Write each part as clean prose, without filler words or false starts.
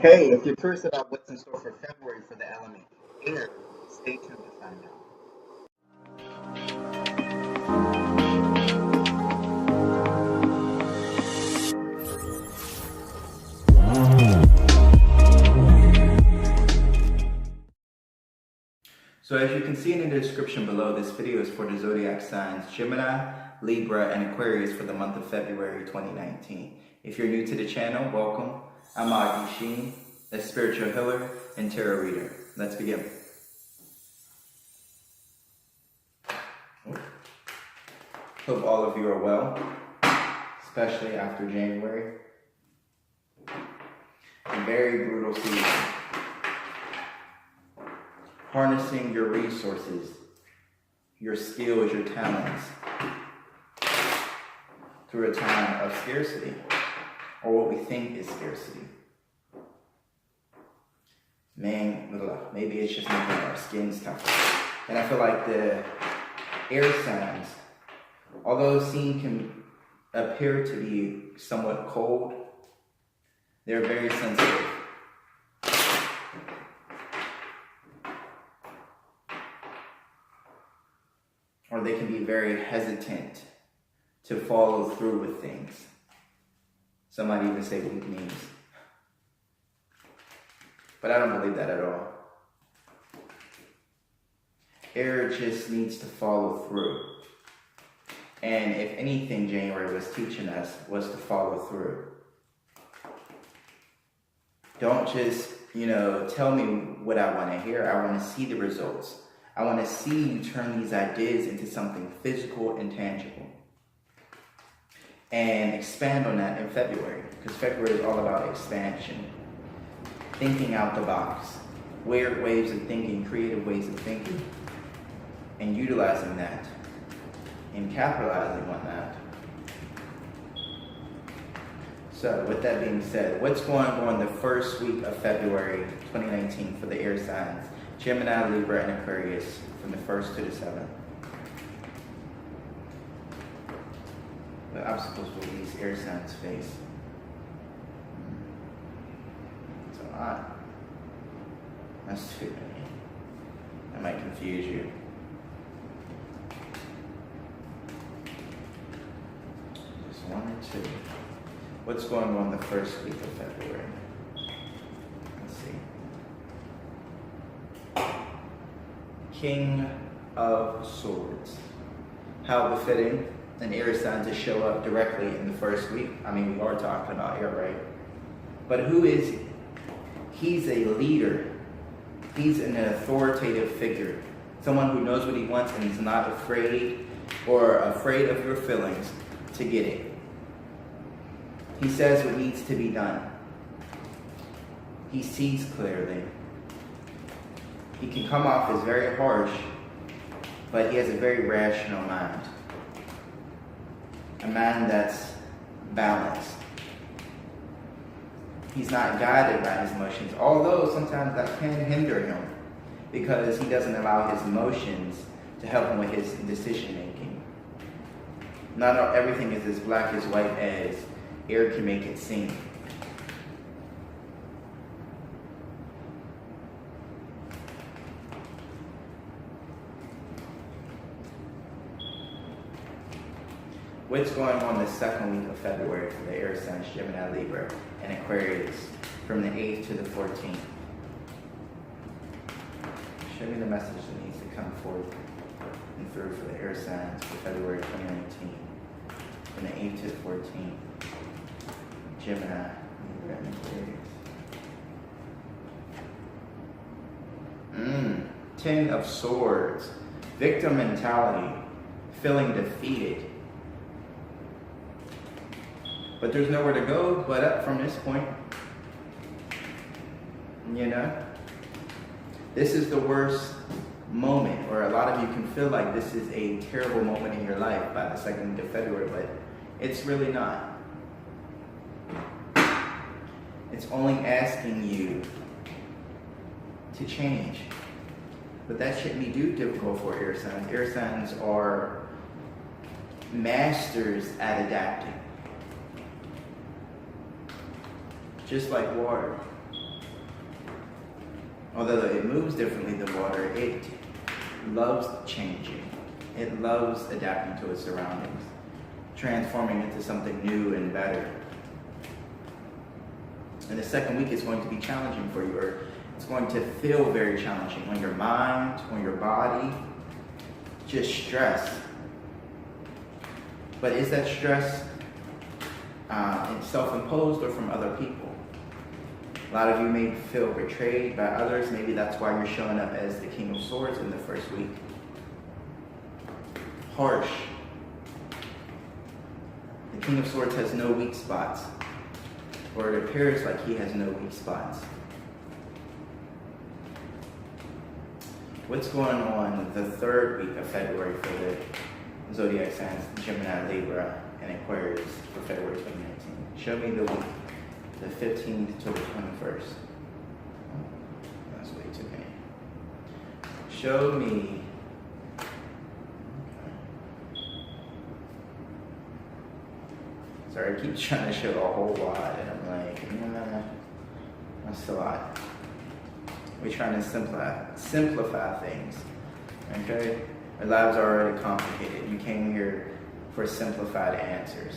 Hey, if you're curious about what's in store for February for the element air, stay tuned to find out. So as you can see in the description below, this video is for the zodiac signs Gemini, Libra, and Aquarius for the month of February 2019. If you're new to the channel, welcome. I'm Agi Sheen, a spiritual healer and tarot reader. Let's begin. Hope all of you are well, especially after January. A very brutal season. Harnessing your resources, your skills, your talents through a time of scarcity, or what we think is scarcity. Man, maybe it's just making our skins tougher. And I feel like the air signs, although seen can appear to be somewhat cold, they're very sensitive. Or they can be very hesitant to follow through with things. Some might even say weak knees. But I don't believe that at all. Air just needs to follow through. And if anything January was teaching us was to follow through. Don't just, tell me what I want to hear. I want to see the results. I want to see you turn these ideas into something physical and tangible. And expand on that in February, because February is all about expansion. Thinking out the box. Weird ways of thinking, creative ways of thinking. And utilizing that. And capitalizing on that. So, with that being said, what's going on the first week of February 2019 for the air signs? Gemini, Libra, and Aquarius from the 1st to the 7th. The obstacles will these air signs face. It's a lot. That's too many. That might confuse you. Just one or two. What's going on the first week of February? Let's see. King of Swords. How befitting an air sign to show up directly in the first week. I mean, we are talking about air, right? But who is he? He's a leader. He's an authoritative figure. Someone who knows what he wants and is not afraid of your feelings to get it. He says what needs to be done. He sees clearly. He can come off as very harsh, but he has a very rational mind. A mind that's balanced. He's not guided by his emotions, although sometimes that can hinder him because he doesn't allow his emotions to help him with his decision making. Not everything is as black as white as air can make it seem. What's going on the second week of February for the air signs Gemini, Libra, and Aquarius from the 8th to the 14th? Show me the message that needs to come forth and through for the air signs for February 2019 from the 8th to the 14th. Gemini, Libra, and Aquarius. 10 of Swords. Victim mentality. Feeling defeated. But there's nowhere to go but up from this point. This is the worst moment, or a lot of you can feel like this is a terrible moment in your life by the 2nd of February, but it's really not. It's only asking you to change. But that shouldn't be too difficult for air signs. Air signs are masters at adapting. Just like water. although it moves differently than water, it loves changing. It loves adapting to its surroundings, transforming into something new and better. And the second week is going to be challenging for you, or it's going to feel very challenging on your mind, on your body, just stress. But is that stress self-imposed or from other people? A lot of you may feel betrayed by others. Maybe that's why you're showing up as the King of Swords in the first week. Harsh. The King of Swords has no weak spots, or it appears like he has no weak spots. What's going on the third week of February for the zodiac signs, Gemini, Libra, and Aquarius for February 2019? Show me the week, the 15th to the 21st. That's way too many. Show me. Sorry, I keep trying to show a whole lot, and I'm like, nah, that's a lot. We're trying to simplify things, okay? Our lives are already complicated. You came here for simplified answers.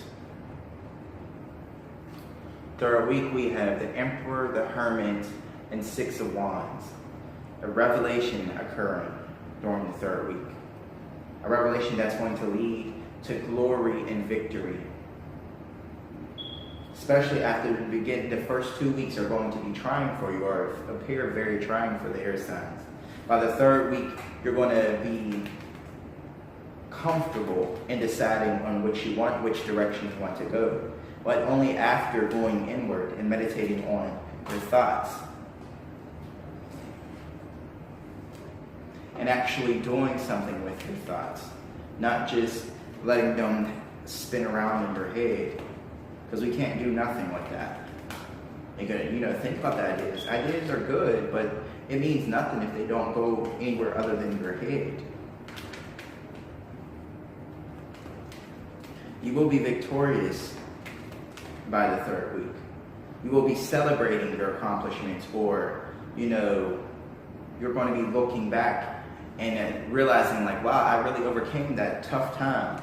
Third week, we have the Emperor, the Hermit, and Six of Wands. A revelation occurring during the third week. A revelation that's going to lead to glory and victory. Especially after the first 2 weeks are going to be trying for you, or appear very trying for the air signs. By the third week, you're going to be comfortable in deciding on which direction you want to go, but only after going inward and meditating on your thoughts. And actually doing something with your thoughts, not just letting them spin around in your head. Because we can't do nothing with that. You gotta, think about the ideas. Ideas are good, but it means nothing if they don't go anywhere other than your head. You will be victorious by the third week. You will be celebrating your accomplishments, or, you're going to be looking back and realizing like, wow, I really overcame that tough time.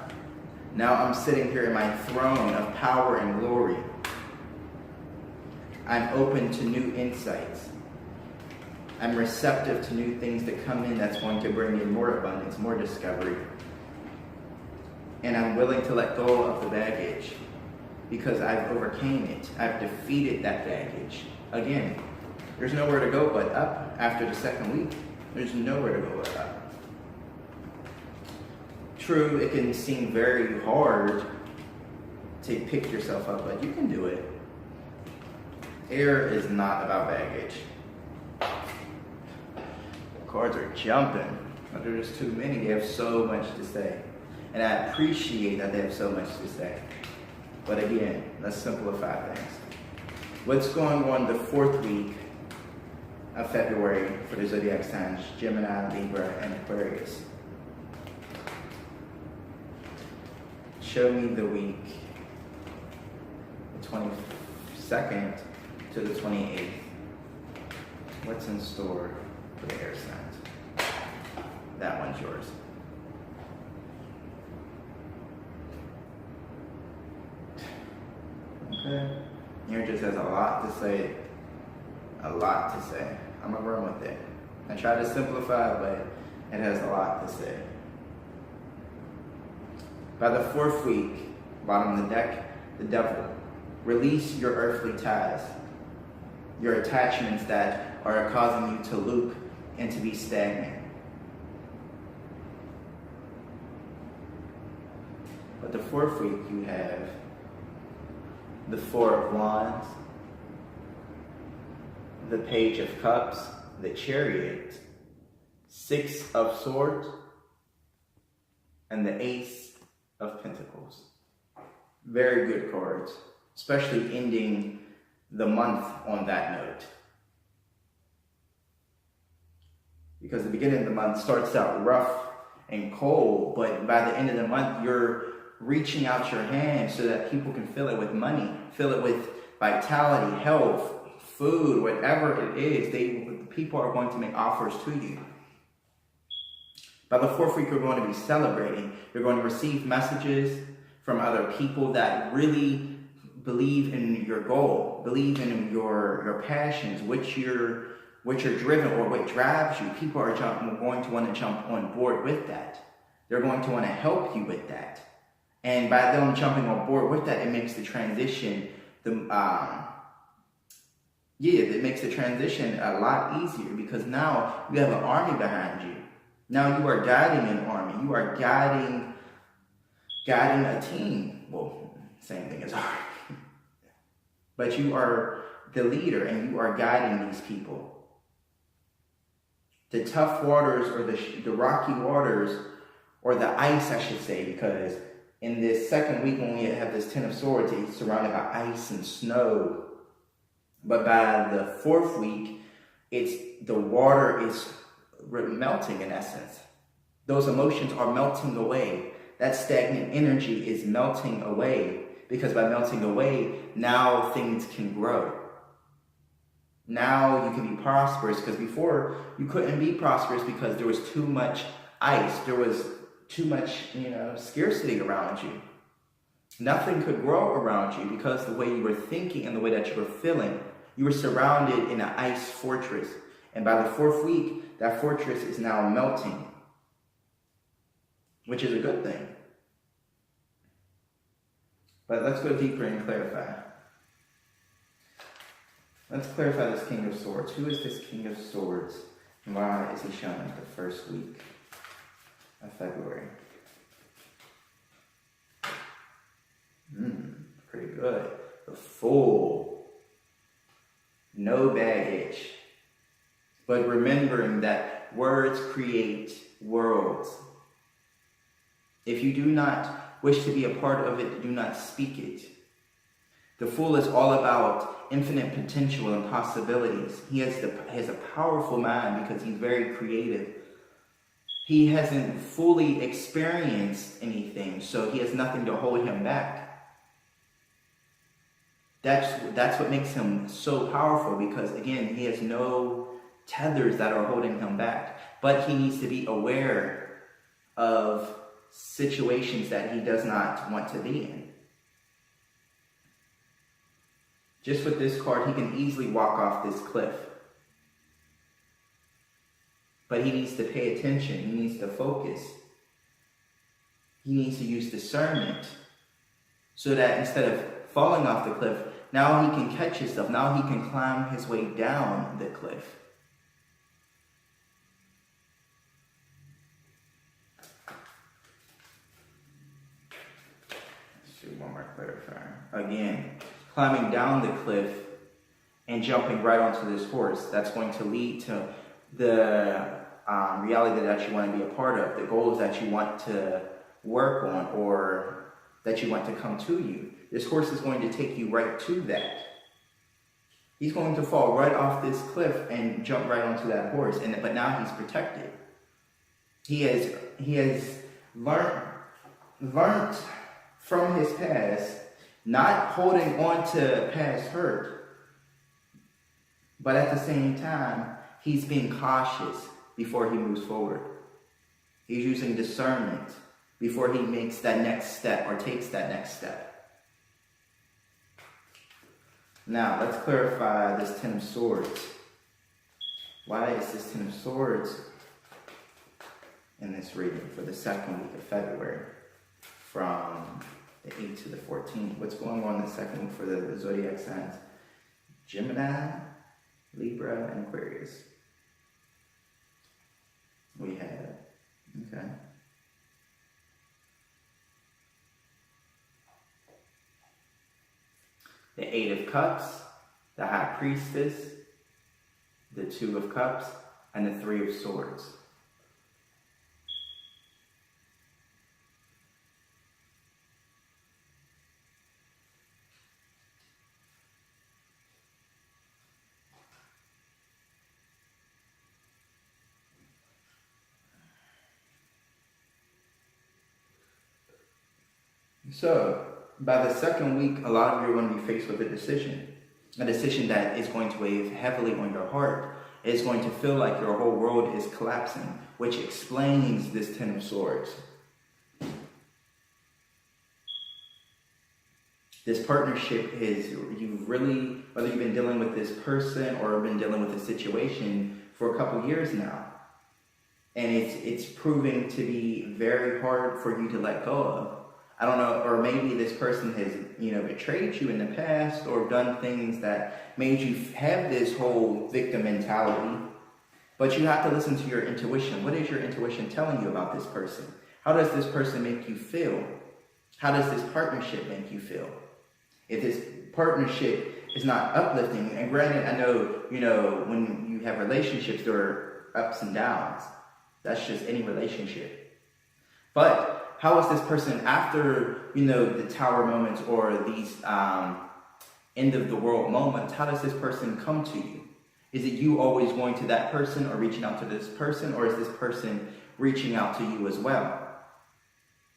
Now I'm sitting here in my throne of power and glory. I'm open to new insights. I'm receptive to new things that come in that's going to bring in more abundance, more discovery. And I'm willing to let go of the baggage because I've overcame it. I've defeated that baggage. Again, there's nowhere to go but up after the second week. There's nowhere to go but up. True, it can seem very hard to pick yourself up, but you can do it. Air is not about baggage. The cards are jumping. There's too many. They have so much to say. And I appreciate that they have so much to say. But again, let's simplify things. What's going on the fourth week of February for the zodiac signs, Gemini, Libra, and Aquarius? Show me the week, the 22nd to the 28th. What's in store for the air signs? That one's yours. Okay. Here just has a lot to say. A lot to say. I'm gonna run with it. I try to simplify, but it has a lot to say. By the fourth week, bottom of the deck, the Devil. Release your earthly ties, your attachments that are causing you to loop and to be stagnant. But the fourth week, you have the Four of Wands, the Page of Cups, the Chariot, Six of Swords, and the Ace of Pentacles. Very good cards, especially ending the month on that note. Because the beginning of the month starts out rough and cold, but by the end of the month, you're reaching out your hand so that people can fill it with money, fill it with vitality, health, food, whatever it is, people are going to make offers to you. By the fourth week, you're going to be celebrating. You're going to receive messages from other people that really believe in your goal, believe in your passions, which you're driven or what drives you. People are going to want to jump on board with that. They're going to want to help you with that. And by them jumping on board with that, it makes the transition it makes the transition a lot easier, because now you have an army behind you. Now you are guiding an army. You are guiding a team. Well, same thing as army. But you are the leader and you are guiding these people. The tough waters, or the rocky waters, or the ice, I should say, because in this second week when we have this Ten of Swords, it's surrounded by ice and snow. But by the fourth week, the water is melting in essence. Those emotions are melting away. That stagnant energy is melting away, because by melting away, now things can grow. Now you can be prosperous, because before you couldn't be prosperous because there was too much ice. There was too much, scarcity around you. Nothing could grow around you because the way you were thinking and the way that you were feeling, you were surrounded in an ice fortress. And by the fourth week, that fortress is now melting, which is a good thing. But let's go deeper and clarify. Let's clarify this King of Swords. Who is this King of Swords? And why is he shown at the first week of February? Pretty good. The Fool. No baggage. But remembering that words create worlds. If you do not wish to be a part of it, do not speak it. The Fool is all about infinite potential and possibilities. He has a powerful mind because he's very creative. He hasn't fully experienced anything, so he has nothing to hold him back. That's what makes him so powerful, because again, he has no tethers that are holding him back. But he needs to be aware of situations that he does not want to be in. Just with this card, he can easily walk off this cliff. But he needs to pay attention. He needs to focus. He needs to use discernment so that instead of falling off the cliff, now he can catch himself. Now he can climb his way down the cliff. Let's do one more clarifier. Again, climbing down the cliff and jumping right onto this horse, that's going to lead to the reality that you want to be a part of, the goals that you want to work on or that you want to come to you. This horse is going to take you right to that. He's going to fall right off this cliff and jump right onto that horse, but now he's protected. He has learned from his past, not holding on to past hurt, but at the same time, he's being cautious before he moves forward. He's using discernment before he makes that next step or takes that next step. Now, let's clarify this Ten of Swords. Why is this Ten of Swords in this reading for the second week of February from the 8th to the 14th? What's going on in the second week for the zodiac signs? Gemini, Libra, and Aquarius. We have, okay. The Eight of Cups, the High Priestess, the Two of Cups, and the Three of Swords. So, by the second week, a lot of you are going to be faced with a decision. a decision that is going to weigh heavily on your heart. It's going to feel like your whole world is collapsing, which explains this Ten of Swords. This partnership is, you've really, whether you've been dealing with this person or been dealing with a situation for a couple years now, and it's proving to be very hard for you to let go of. I don't know, or maybe this person has, betrayed you in the past or done things that made you have this whole victim mentality. But you have to listen to your intuition. What is your intuition telling you about this person? How does this person make you feel? How does this partnership make you feel? If this partnership is not uplifting, and granted, I know, when you have relationships, there are ups and downs. That's just any relationship. But how is this person after, the tower moments or these end of the world moments? How does this person come to you? Is it you always going to that person or reaching out to this person, or is this person reaching out to you as well?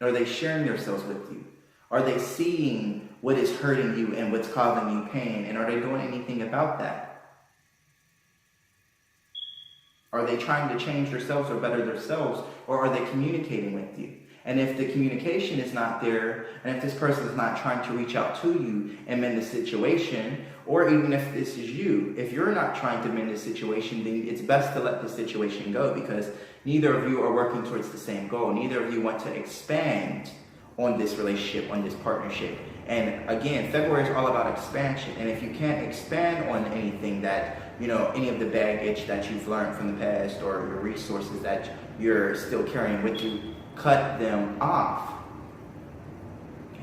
Are they sharing themselves with you? Are they seeing what is hurting you and what's causing you pain? And are they doing anything about that? Are they trying to change themselves or better themselves? Or are they communicating with you? And if the communication is not there, and if this person is not trying to reach out to you and mend the situation, or even if this is you, if you're not trying to mend the situation, then it's best to let the situation go, because neither of you are working towards the same goal. Neither of you want to expand on this relationship, on this partnership. And again, February is all about expansion. And if you can't expand on anything that, any of the baggage that you've learned from the past or your resources that you're still carrying with you, cut them off.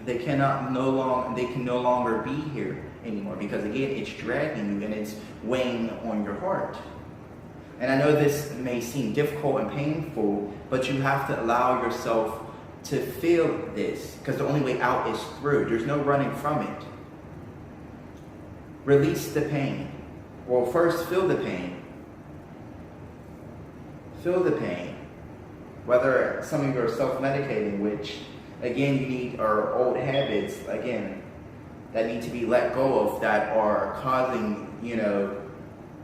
They can no longer be here anymore, because again, it's dragging you and it's weighing on your heart. And I know this may seem difficult and painful, but you have to allow yourself to feel this, because the only way out is through. There's no running from it. Release the pain. Well, first, feel the pain. Feel the pain. Whether some of you are self-medicating, which, again, you need are old habits, again, that need to be let go of, that are causing,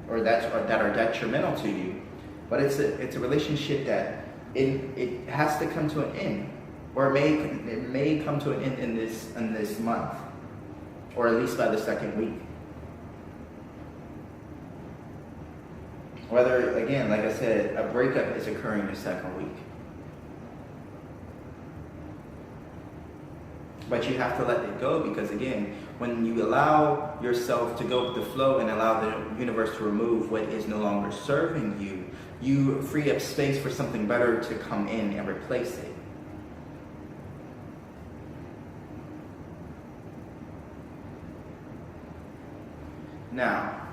or that are detrimental to you. But it's a relationship that it has to come to an end. Or it may come to an end in this month, or at least by the second week. Whether, again, like I said, a breakup is occurring the second week. But you have to let it go, because again, when you allow yourself to go with the flow and allow the universe to remove what is no longer serving you, you free up space for something better to come in and replace it. Now,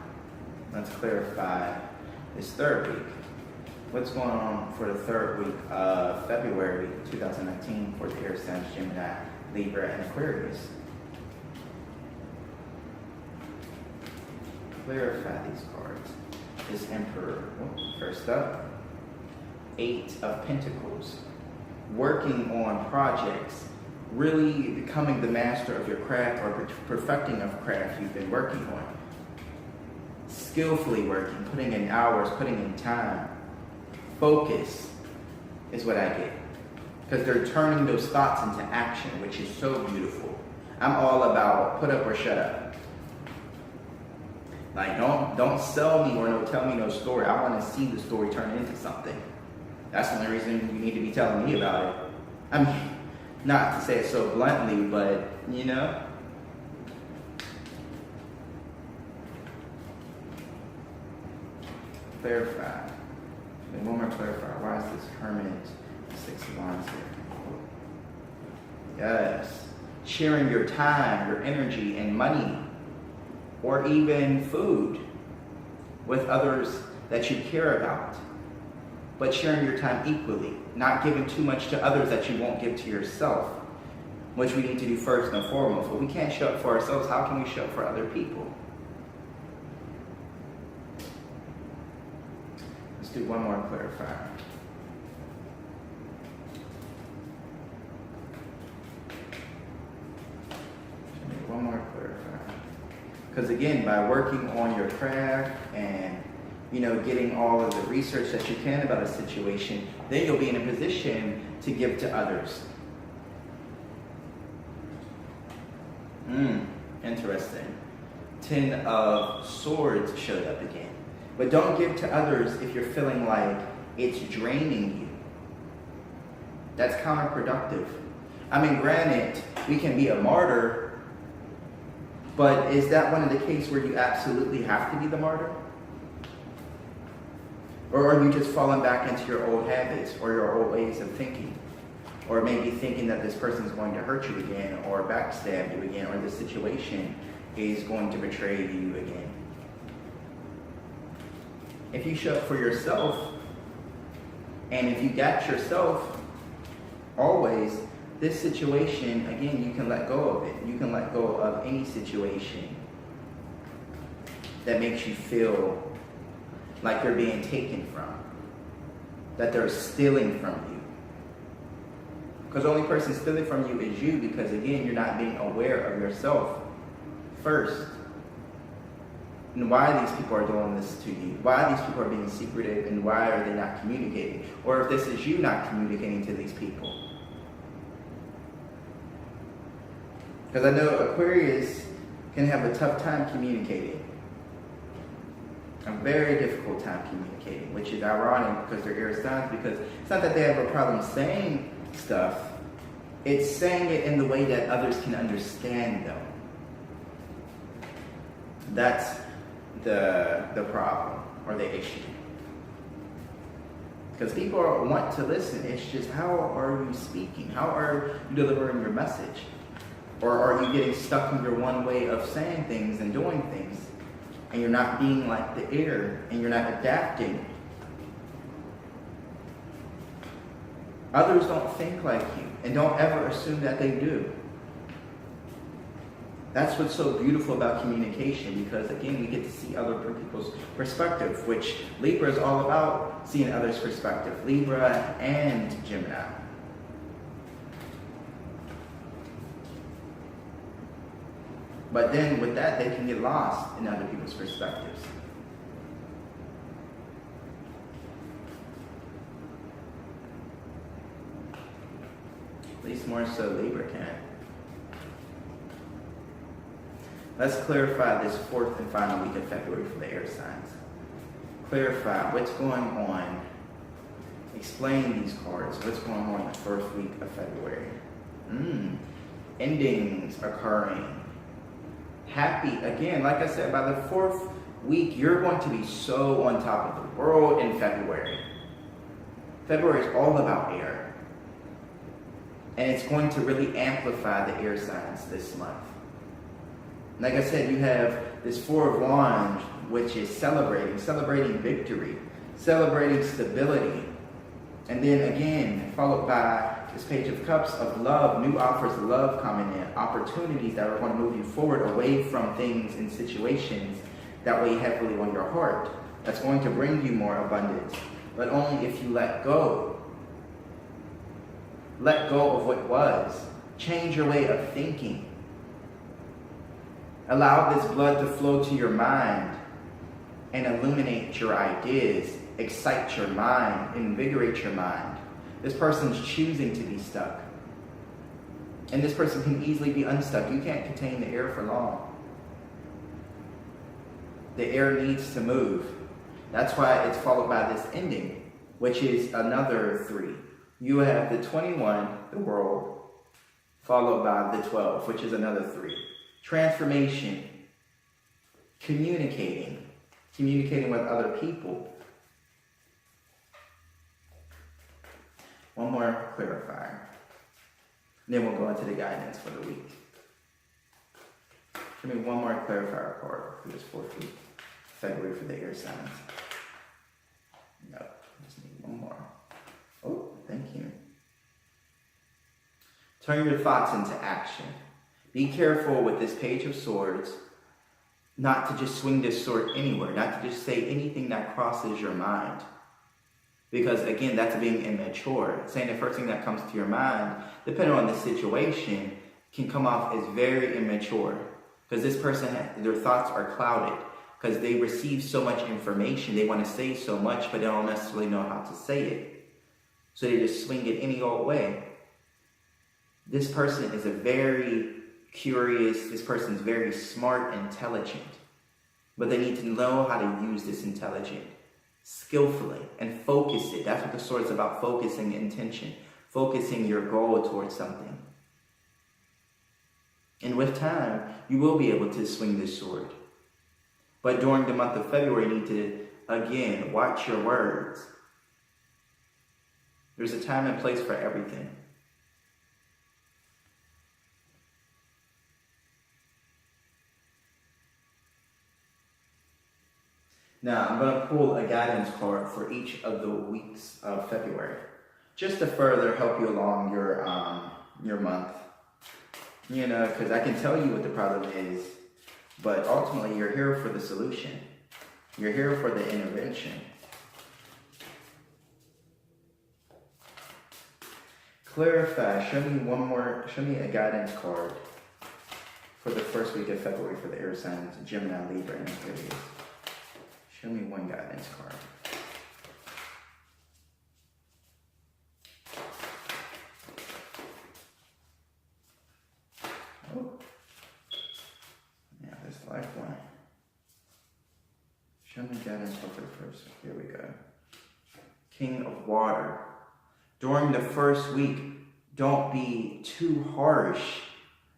let's clarify this third week. What's going on for the third week of February 2019 for the air signs Gemini, Libra, and Aquarius? Clarify these cards. This Emperor, first up, 8 of Pentacles. Working on projects, really becoming the master of your craft, or perfecting of craft you've been working on. Skillfully working, putting in hours, putting in time. Focus is what I get. Because they're turning those thoughts into action, which is so beautiful. I'm all about put up or shut up. Like, don't sell me or tell me no story. I want to see the story turn into something. That's the only reason you need to be telling me about it. I mean, not to say it so bluntly, but, Clarify. And one more clarify. Why is this Hermit 6 of Wands here? Yes. Sharing your time, your energy, and money, or even food with others that you care about. But sharing your time equally. Not giving too much to others that you won't give to yourself, which we need to do first and foremost. If we can't show up for ourselves, how can we show up for other people? Let's do one more clarifier. One more clarifier. Because again, by working on your craft and, you know, getting all of the research that you can about a situation, then you'll be in a position to give to others. Interesting. 10 of Swords showed up again. But don't give to others if you're feeling like it's draining you. That's counterproductive. I mean, granted, we can be a martyr, but is that one of the cases where you absolutely have to be the martyr? Or are you just falling back into your old habits or your old ways of thinking? Or maybe thinking that this person is going to hurt you again, or backstab you again, or the situation is going to betray you again. If you show up for yourself, and if you got yourself, always, this situation, again, you can let go of it. You can let go of any situation that makes you feel like you're being taken from, that they're stealing from you. Because the only person stealing from you is you, because again, you're not being aware of yourself first. And why these people are doing this to you, why these people are being secretive, and why are they not communicating? Or if this is you not communicating to these people. Because I know Aquarius can have a tough time communicating. A very difficult time communicating, which is ironic because they're air signs, because it's not that they have a problem saying stuff, it's saying it in the way that others can understand them. That's the problem or the issue. Because people want to listen, it's just how are you speaking? How are you delivering your message? Or are you getting stuck in your one way of saying things and doing things, and you're not being like the air, and you're not adapting? Others don't think like you, and don't ever assume that they do. That's what's so beautiful about communication, because again, we get to see other people's perspective, which Libra is all about, seeing others' perspective. Libra and Gemini. But then with that, they can get lost in other people's perspectives. At least more so Libra can. Let's clarify this fourth and final week of February for the air signs. Clarify what's going on. Explain these cards. What's going on in the first week of February. Endings occurring. Happy, again, like I said, by the fourth week, you're going to be so on top of the world in February. February is all about air. And it's going to really amplify the air signs this month. Like I said, you have this Four of Wands, which is celebrating victory, celebrating stability. And then again, followed by this Page of Cups of love, new offers of love coming in, opportunities that are going to move you forward away from things and situations that weigh heavily on your heart. That's going to bring you more abundance, but only if you let go. Let go of what was. Change your way of thinking. Allow this blood to flow to your mind and illuminate your ideas, excite your mind, invigorate your mind. This person's choosing to be stuck. And this person can easily be unstuck. You can't contain the air for long. The air needs to move. That's why it's followed by this ending, which is another 3. You have the 21, the world, followed by the 12, which is another 3. Transformation, communicating with other people. One more clarifier. Then we'll go into the guidance for the week. Give me one more clarifier card for this fourth week, February, for the air signs. No, just need one more. Oh, thank you. Turn your thoughts into action. Be careful with this Page of Swords not to just swing this sword anywhere, not to just say anything that crosses your mind. Because again, that's being immature. Saying the first thing that comes to your mind, depending on the situation, can come off as very immature. Because this person, their thoughts are clouded. Because they receive so much information. They want to say so much, but they don't necessarily know how to say it. So they just swing it any old way. This person is a very curious, this person is very smart, intelligent. But they need to know how to use this intelligence skillfully and focus it. That's what the sword is about, focusing intention, focusing your goal towards something. And with time, you will be able to swing this sword. But during the month of February, you need to, again, watch your words. There's a time and place for everything. Now, I'm going to pull a guidance card for each of the weeks of February, just to further help you along your month. You know, because I can tell you what the problem is, but ultimately you're here for the solution. You're here for the intervention. Clarify. Show me a guidance card for the first week of February for the air signs, Gemini, Libra, and Aquarius. Show me one guidance card. Oh. Yeah, this lifeline. Show me guidance card for the first. Here we go. King of Water. During the first week, don't be too harsh.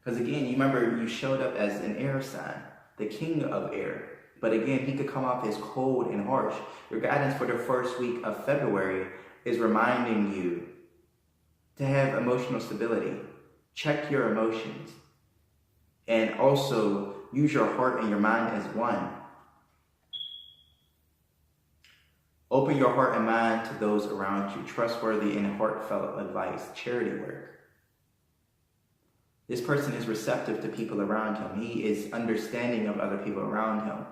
Because again, you remember you showed up as an air sign, the king of air. But again, he could come off as cold and harsh. Your guidance for the first week of February is reminding you to have emotional stability. Check your emotions. And also use your heart and your mind as one. Open your heart and mind to those around you. Trustworthy and heartfelt advice. Charity work. This person is receptive to people around him. He is understanding of other people around him.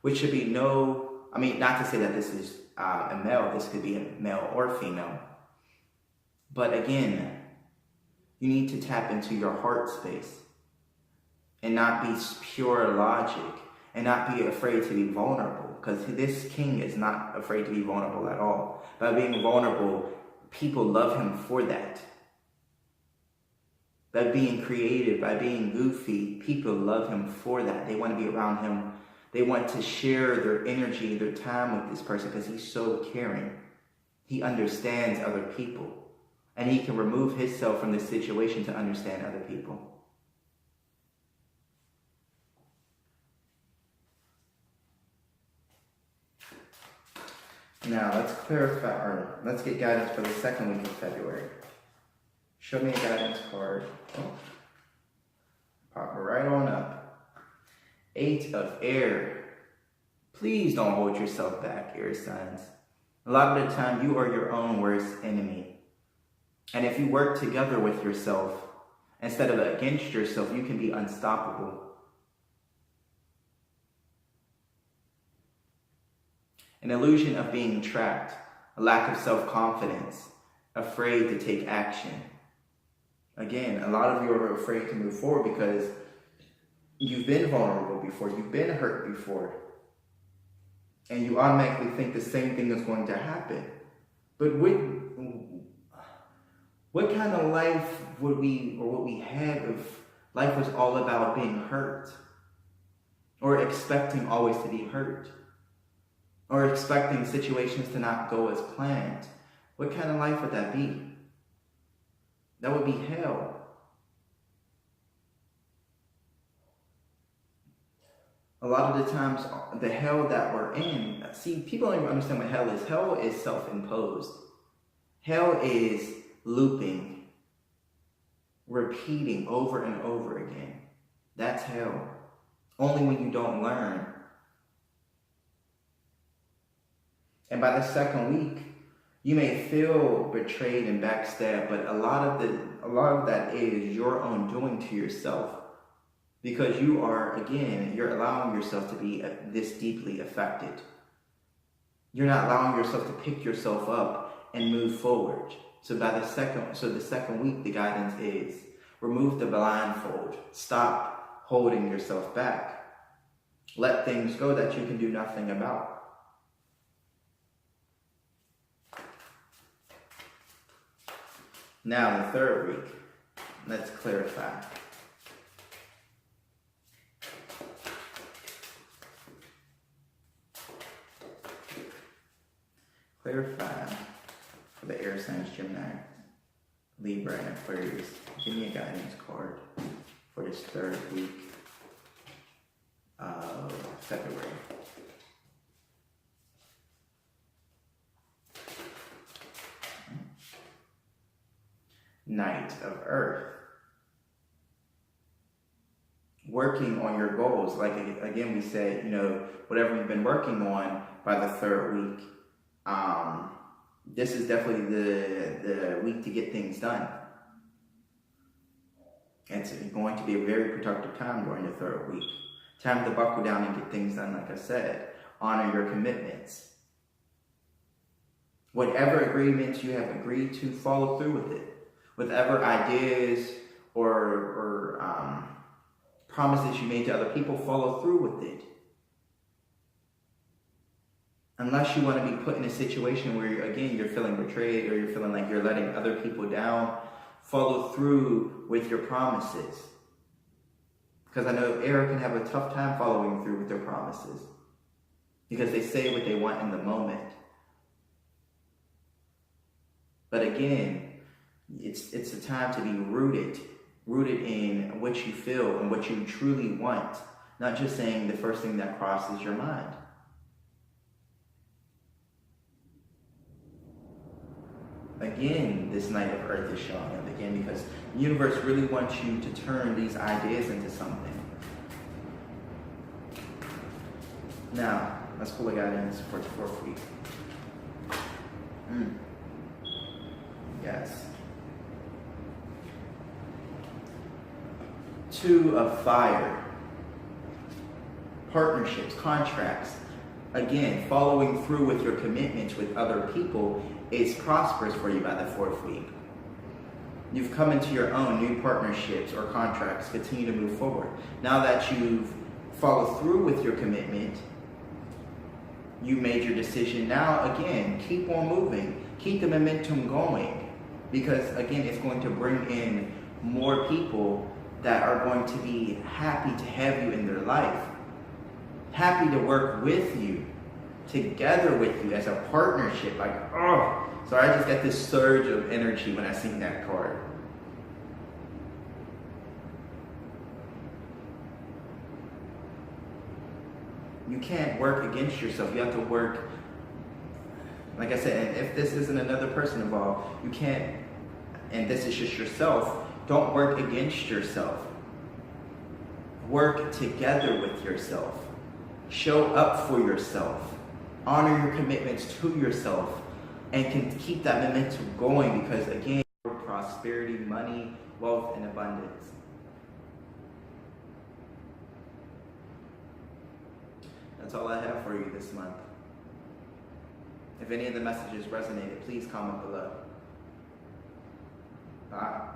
Which should be not to say that this is a male. This could be a male or female. But again, you need to tap into your heart space. And not be pure logic. And not be afraid to be vulnerable. Because this king is not afraid to be vulnerable at all. By being vulnerable, people love him for that. By being creative, by being goofy, people love him for that. They want to be around him. They want to share their energy, their time with this person because he's so caring. He understands other people. And he can remove himself from the situation to understand other people. Now, let's get guidance for the second week of February. Show me a guidance card. Oh. Pop it right on up. 8 of air. Please don't hold yourself back, air signs. A lot of the time, you are your own worst enemy. And if you work together with yourself, instead of against yourself, you can be unstoppable. An illusion of being trapped, a lack of self-confidence, afraid to take action. Again, a lot of you are afraid to move forward because you've been vulnerable before, you've been hurt before. And you automatically think the same thing is going to happen. But what kind of life would we have if life was all about being hurt? Or expecting always to be hurt? Or expecting situations to not go as planned? What kind of life would that be? That would be hell. A lot of the times, the hell that we're in, see, people don't even understand what hell is. Hell is self-imposed. Hell is looping, repeating over and over again. That's hell. Only when you don't learn. And by the second week, you may feel betrayed and backstabbed, but a lot of that is your own doing to yourself. Because you're allowing yourself to be this deeply affected. You're not allowing yourself to pick yourself up and move forward. So the second week, the guidance is remove the blindfold. Stop holding yourself back. Let things go that you can do nothing about. Now, the third week, let's clarify. Clarify for the air signs, Gemini, Libra, and Aquarius. Give me a guidance card for this third week of February. Knight of Earth. Working on your goals. Like, again, we said, you know, whatever you've been working on by the third week, this is definitely the week to get things done. It's going to be a very productive time during the third week. Time to buckle down and get things done, like I said. Honor your commitments. Whatever agreements you have agreed to, follow through with it. Whatever ideas or promises you made to other people, follow through with it. Unless you want to be put in a situation where, you're feeling betrayed or you're feeling like you're letting other people down, follow through with your promises. Because I know air can have a tough time following through with their promises. Because they say what they want in the moment. But again, it's a time to be rooted in what you feel and what you truly want. Not just saying the first thing that crosses your mind. Again, this Knight of Earth is showing up again because the universe really wants you to turn these ideas into something. Now, let's pull a guidance for the fourth week. Yes. Two of Fire. Partnerships, contracts. Again, following through with your commitments with other people is prosperous for you by the fourth week. You've come into your own new partnerships or contracts. Continue to move forward. Now that you've followed through with your commitment, you made your decision. Now, again, keep on moving. Keep the momentum going. Because, again, it's going to bring in more people that are going to be happy to have you in their life. Happy to work with you, together with you as a partnership. Like, oh, so I just got this surge of energy when I seen that card. You can't work against yourself. You have to work, like I said, and if this isn't another person involved, you can't, and this is just yourself, don't work against yourself. Work together with yourself. Show up for yourself. Honor your commitments to yourself and can keep that momentum going because, again, prosperity, money, wealth, and abundance. That's all I have for you this month. If any of the messages resonated, please comment below. Bye.